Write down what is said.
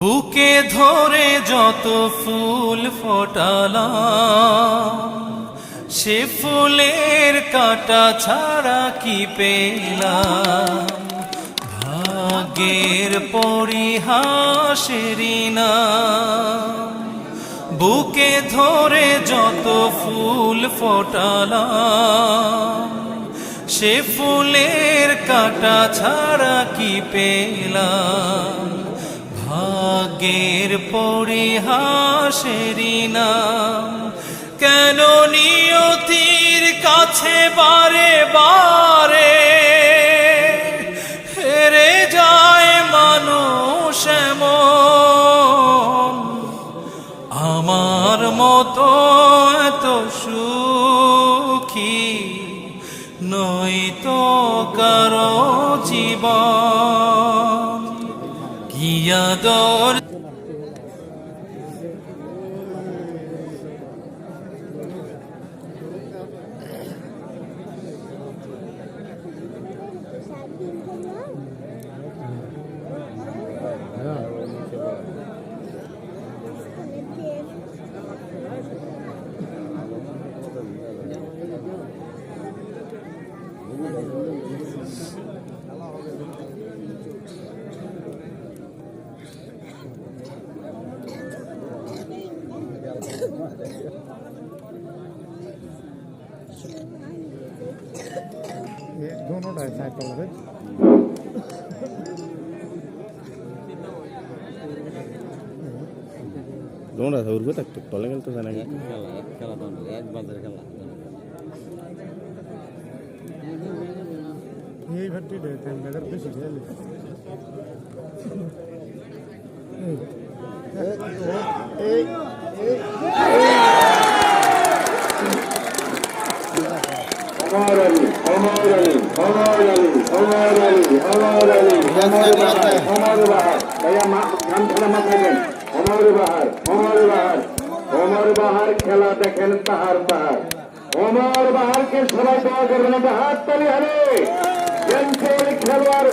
বুকে ধরে যত ফুল ফোটালাম, সে ফুলের কাঁটা ছাড়া কি পেলাম। ভাগ্যের পরিহাসেরই নাম। বুকে ধরে যত ফুল ফোটালাম, সে ফুলের কাঁটা ছাড়া কি পেলাম। ভাগ্যের পরিহাসেরই নাম। কেন নিয়তির কাছে বারে বারে হেরে যায় মানুষ এমন। আমার মতো এত সুখী নয়তো কারো জীবন। কি আদর दोनों साइड पर लगे दोनों था उर्गो तक तो पलंग तो जाना क्या खेला तो एक बाजार खेला ये भट्टी देते हैं नगर पे सीधे अमर अली अमर अली अमर अली अमर अली अमर अली अमर बहार भैया नाम खेला मत लेंगे। अमर बहार अमर बहार खेला देखें ताहार ताहार। अमर बहार के सबाई दোয়া করবেন। हाथ ताली हले खेलवाड़